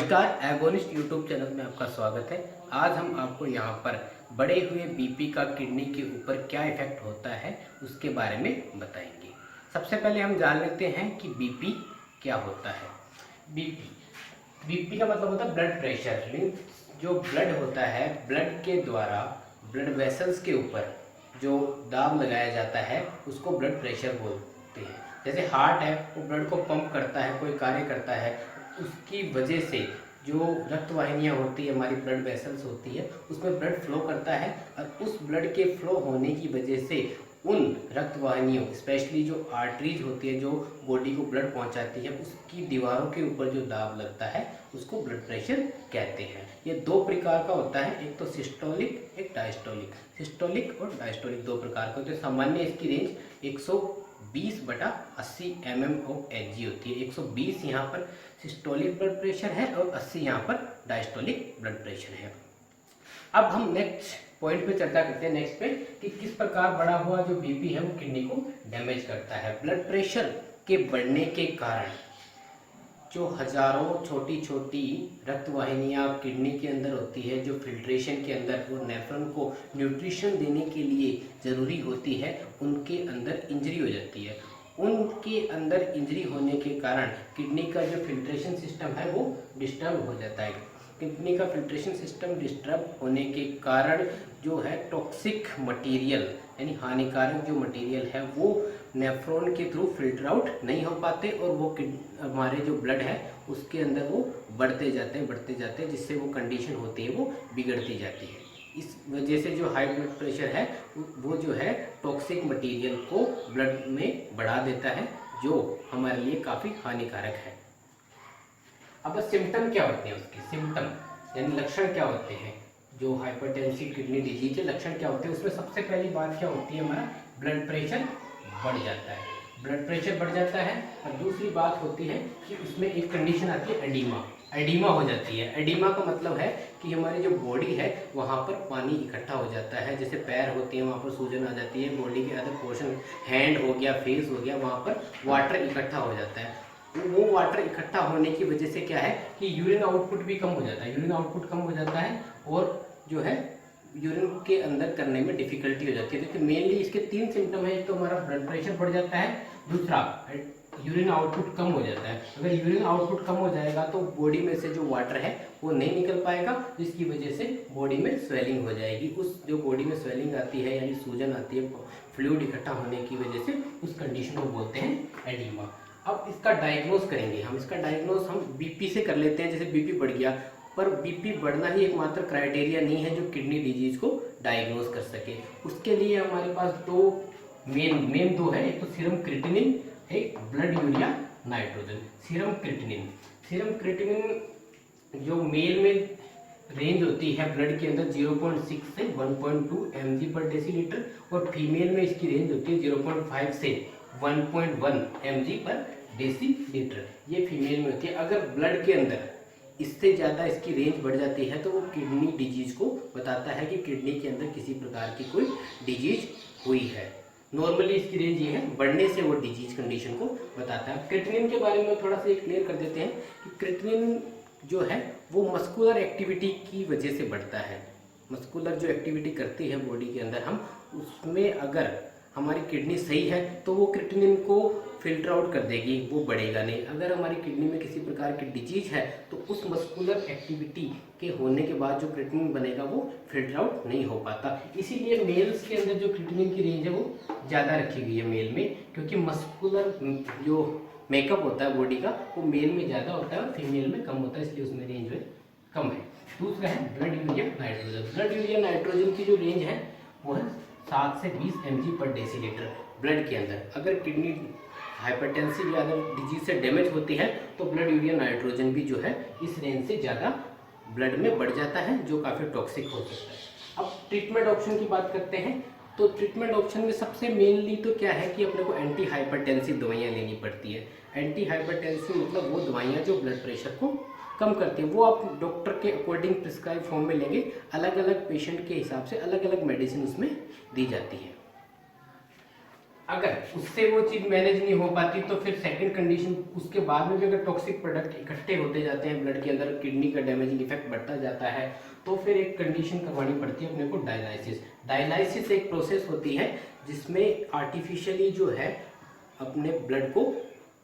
नमस्कार, agonist YouTube channel में आपका स्वागत है। आज हम आपको यहाँ पर बढ़े हुए बीपी का किडनी के ऊपर क्या इफेक्ट होता है उसके बारे में बताएंगे। सबसे पहले हम जान लेते हैं कि बीपी क्या होता है। बीपी का मतलब होता है ब्लड प्रेशर। जो ब्लड होता है, ब्लड के द्वारा ब्लड वेसल्स के ऊपर जो दाब लगाया जाता है उसको ब्लड प्रेशर बोलते हैं। जैसे हार्ट है, वो ब्लड को पंप करता है, कोई कार्य करता है, उसकी वजह से जो रक्त वाहिनियाँ होती है, हमारी ब्लड वेसल्स होती है, उसमें ब्लड फ्लो करता है और उस ब्लड के फ्लो होने की वजह से उन रक्त वाहिनियों, स्पेशली जो आर्टरीज होती है जो बॉडी को ब्लड पहुंचाती है, उसकी दीवारों के ऊपर जो दाब लगता है उसको ब्लड प्रेशर कहते हैं। ये दो प्रकार का होता है, एक तो सिस्टोलिक, एक डायस्टोलिक। सिस्टोलिक और डायस्टोलिक दो प्रकार का होते हैं। सामान्य इसकी रेंज 120/80 mmHg होती है। 120 यहाँ पर सिस्टोलिक ब्लड प्रेशर है और 80 यहाँ पर डायस्टोलिक ब्लड प्रेशर है। अब हम नेक्स्ट पॉइंट पे चर्चा करते हैं, नेक्स्ट पे, कि किस प्रकार बढ़ा हुआ जो बीपी है वो किडनी को डैमेज करता है। ब्लड प्रेशर के बढ़ने के कारण जो हजारों छोटी छोटी रक्त वाहिनियाँ किडनी के अंदर होती है, जो फिल्ट्रेशन के अंदर वो नेफ्रॉन को न्यूट्रिशन देने के लिए ज़रूरी होती है, उनके अंदर इंजरी हो जाती है। उनके अंदर इंजरी होने के कारण किडनी का जो फिल्ट्रेशन सिस्टम है वो डिस्टर्ब हो जाता है। किडनी का फिल्ट्रेशन सिस्टम डिस्टर्ब होने के कारण जो है टॉक्सिक मटेरियल, यानी हानिकारक जो मटेरियल है, वो नेफ्रॉन के थ्रू फिल्टर आउट नहीं हो पाते और वो हमारे जो ब्लड है उसके अंदर वो बढ़ते जाते हैं, जिससे वो कंडीशन होती है वो बिगड़ती जाती है। इस वजह से जो हाई ब्लड प्रेशर है वो जो है टॉक्सिक मटेरियल को ब्लड में बढ़ा देता है, जो हमारे लिए काफ़ी हानिकारक है। अब सिम्टम क्या होते हैं उसके, सिम्टम यानी लक्षण क्या होते हैं जो हाइपरटेंसिव किडनी डिजीज के लक्षण क्या होते हैं। उसमें सबसे पहली बात क्या होती है, हमारा ब्लड प्रेशर बढ़ जाता है। ब्लड प्रेशर बढ़ जाता है और दूसरी बात होती है कि उसमें एक कंडीशन आती है एडीमा। एडीमा हो जाती है। एडीमा का मतलब है कि हमारी जो बॉडी है वहाँ पर पानी इकट्ठा हो जाता है। जैसे पैर होते हैं वहाँ पर सूजन आ जाती है, बॉडी के अदर पोर्शन, हैंड हो गया, फेस हो गया, वहाँ पर वाटर इकट्ठा हो जाता है। वो वाटर इकट्ठा होने की वजह से क्या है कि यूरिन आउटपुट भी कम हो जाता है। यूरिन आउटपुट कम हो जाता है और जो है यूरिन के अंदर करने में डिफिकल्टी हो जाती है। देखिए मेनली इसके 3 सिम्टम है। एक तो हमारा ब्लड प्रेशर बढ़ जाता है, दूसरा यूरिन आउटपुट कम हो जाता है। अगर यूरिन आउटपुट कम हो जाएगा तो बॉडी में से जो वाटर है वो नहीं निकल पाएगा, जिसकी वजह से बॉडी में स्वेलिंग हो जाएगी। उस जो बॉडी में स्वेलिंग आती है यानी सूजन आती है, फ्लूइड इकट्ठा होने की वजह से, उस कंडीशन को बोलते हैं एडीमा। अब इसका डायग्नोस करेंगे हम। इसका डायग्नोस हम बीपी से कर लेते हैं। जैसे बीपी बढ़ गया, पर बीपी बढ़ना ही एकमात्र क्राइटेरिया नहीं है जो किडनी डिजीज को डायग्नोस कर सके। उसके लिए हमारे पास दो मेन दो है, एक तो सीरम क्रिएटिनिन, एक blood urea nitrogen. Serum creatinine जो मेल में रेंज होती है ब्लड के अंदर 0.6 से 1.2 mg/डेसीलीटर और फीमेल में इसकी रेंज होती है 0.5 से 1.1 mg/डेसीलीटर। ये फीमेल में होती है। अगर ब्लड के अंदर इससे ज़्यादा इसकी रेंज बढ़ जाती है तो वो किडनी डिजीज को बताता है कि किडनी के अंदर किसी प्रकार की कोई डिजीज हुई है। नॉर्मली इसकी रेंज ये है, बढ़ने से वो डिजीज कंडीशन को बताता है। क्रिएटिनिन के बारे में थोड़ा सा क्लियर कर देते हैं कि क्रिएटिनिन जो है वो मस्कुलर एक्टिविटी की वजह से बढ़ता है। मस्कुलर जो एक्टिविटी करती है बॉडी के अंदर, हम उसमें अगर हमारी किडनी सही है तो वो क्रिएटिनिन को फिल्टर आउट कर देगी, वो बढ़ेगा नहीं। अगर हमारी किडनी में किसी प्रकार की डिजीज है तो उस मस्कुलर एक्टिविटी के होने के बाद जो क्रिएटिनिन बनेगा वो फिल्टर आउट नहीं हो पाता। इसीलिए मेल्स के अंदर जो क्रिएटिनिन की रेंज है वो ज़्यादा रखी गई है मेल में, क्योंकि मस्कुलर जो मेकअप होता है बॉडी का वो मेल में ज़्यादा होता है और फीमेल में कम होता है, इसलिए उसमें रेंज में कम है। दूसरा है blood urea nitrogen. Blood urea nitrogen की जो रेंज है वो है 7 से 20 mg/डेसीलीटर ब्लड के अंदर। अगर किडनी हाइपरटेंसिव या अदर डिजीज से डैमेज होती है तो ब्लड यूरिया नाइट्रोजन भी जो है इस रेंज से ज़्यादा ब्लड में बढ़ जाता है, जो काफ़ी टॉक्सिक हो सकता है। अब ट्रीटमेंट ऑप्शन की बात करते हैं तो ट्रीटमेंट ऑप्शन में सबसे मेनली तो क्या है कि अपने को एंटी हाइपरटेंसिव दवाइयाँ लेनी पड़ती है। एंटी हाइपरटेंसिव मतलब वो दवाइयाँ जो ब्लड प्रेशर को कम करती हैं, वो आप डॉक्टर के अकॉर्डिंग प्रिस्क्राइब फॉर्म में लेंगे। अलग अलग पेशेंट के हिसाब से अलग अलग मेडिसिन उसमें दी जाती है। अगर उससे वो चीज़ मैनेज नहीं हो पाती तो फिर सेकंड कंडीशन, उसके बाद में भी अगर टॉक्सिक प्रोडक्ट इकट्ठे होते जाते हैं ब्लड के अंदर, किडनी का डैमेजिंग इफेक्ट बढ़ता जाता है, तो फिर एक कंडीशन करवानी पड़ती है अपने को, डायलाइसिस। डायलाइसिस एक प्रोसेस होती है जिसमें आर्टिफिशियली जो है अपने ब्लड को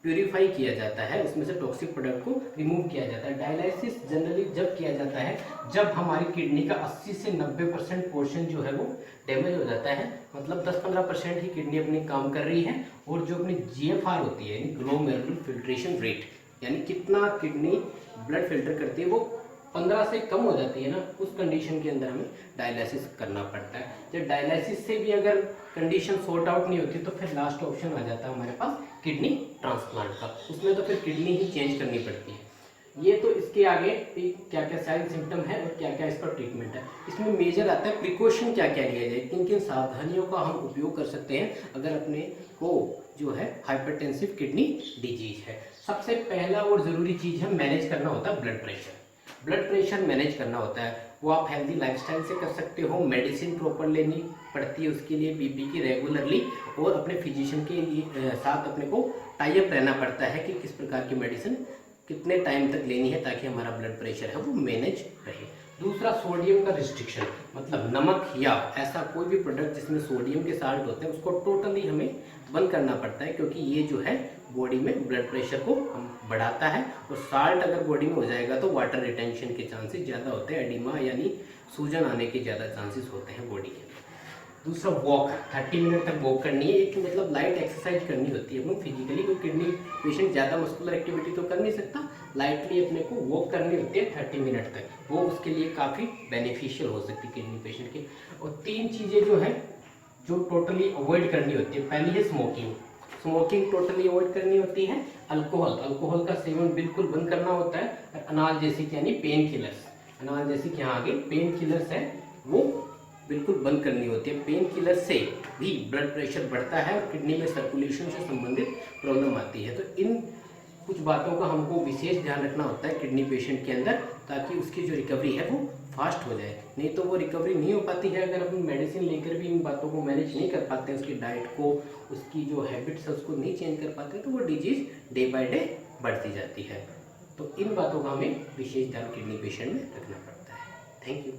प्यूरिफाई किया जाता है, उसमें से टॉक्सिक प्रोडक्ट को रिमूव किया जाता है। डायलाइसिस जनरली जब किया जाता है जब हमारी किडनी का 80 से 90% पोर्शन जो है वो डैमेज हो जाता है, मतलब 10-15% ही किडनी अपनी काम कर रही है, और जो अपनी GFR होती है, ग्लोमेरुलर फिल्ट्रेशन रेट, यानी कितना किडनी ब्लड फिल्टर करती है, वो 15 से कम हो जाती है ना, उस कंडीशन के अंदर हमें डायलिसिस करना पड़ता है। जब डायलिसिस से भी अगर कंडीशन सॉर्ट आउट नहीं होती तो फिर लास्ट ऑप्शन आ जाता है हमारे पास किडनी ट्रांसप्लांट का, उसमें तो फिर किडनी ही चेंज करनी पड़ती है। ये तो इसके आगे क्या क्या साइन सिम्टम है और क्या क्या इसका ट्रीटमेंट है। इसमें मेजर आता है प्रिकॉशन क्या क्या लिया जाए, किन किन सावधानियों का हम उपयोग कर सकते हैं अगर अपने को जो है हाइपरटेंसिव किडनी डिजीज है। सबसे पहला और ज़रूरी चीज़ है मैनेज करना होता है blood pressure. Blood pressure manage करना होता है, वो आप हेल्दी लाइफस्टाइल से कर सकते हो, मेडिसिन प्रॉपर लेनी पड़ती है उसके लिए, बीपी की रेगुलरली, और अपने फिजिशियन के लिए साथ अपने को टाई अप रहना पड़ता है कि किस प्रकार की मेडिसिन कितने टाइम तक लेनी है ताकि हमारा ब्लड प्रेशर है वो मैनेज रहे। दूसरा, सोडियम का रिस्ट्रिक्शन, मतलब नमक या ऐसा कोई भी प्रोडक्ट जिसमें सोडियम के साल्ट होते हैं उसको टोटली हमें बंद करना पड़ता है, क्योंकि ये जो है बॉडी में ब्लड प्रेशर को बढ़ाता है, और साल्ट अगर बॉडी में हो जाएगा तो वाटर रिटेंशन के चांसेस ज़्यादा होते हैं, एडिमा यानी सूजन आने के ज़्यादा चांसेस होते हैं बॉडी के। दूसरा, वॉक, 30 मिनट तक वॉक करनी है, एक मतलब लाइट एक्सरसाइज करनी होती है अपनी फिजिकली। कोई किडनी पेशेंट ज़्यादा मस्कुलर एक्टिविटी तो कर नहीं सकता, लाइटली अपने को वॉक करनी होती है 30 मिनट तक, वो उसके लिए काफ़ी बेनिफिशियल हो सकती है किडनी पेशेंट के। और 3 चीज़ें जो है जो टोटली अवॉइड करनी होती है, पहली है स्मोकिंग, स्मोकिंग टोटली अवॉइड करनी होती है। अल्कोहल का सेवन बिल्कुल बंद करना होता है। और अनाल्जेसिक यानी पेन किलर्स, अनाल्जेसिक यहाँ आगे पेन किलर्स है वो बिल्कुल बंद करनी होती है। पेन किलर से भी ब्लड प्रेशर बढ़ता है और किडनी में सर्कुलेशन से संबंधित प्रॉब्लम आती है। तो इन कुछ बातों का हमको विशेष ध्यान रखना होता है किडनी पेशेंट के अंदर, ताकि उसकी जो रिकवरी है वो फास्ट हो जाए। नहीं तो वो रिकवरी नहीं हो पाती है अगर अपन मेडिसिन लेकर भी इन बातों को मैनेज नहीं कर पाते हैं, उसकी डाइट को, उसकी जो हैबिट्स है उसको नहीं चेंज कर पाते, तो वो डिजीज डे बाय डे बढ़ती जाती है। तो इन बातों का हमें विशेष ध्यान किडनी पेशेंट में रखना पड़ता है। Thank you.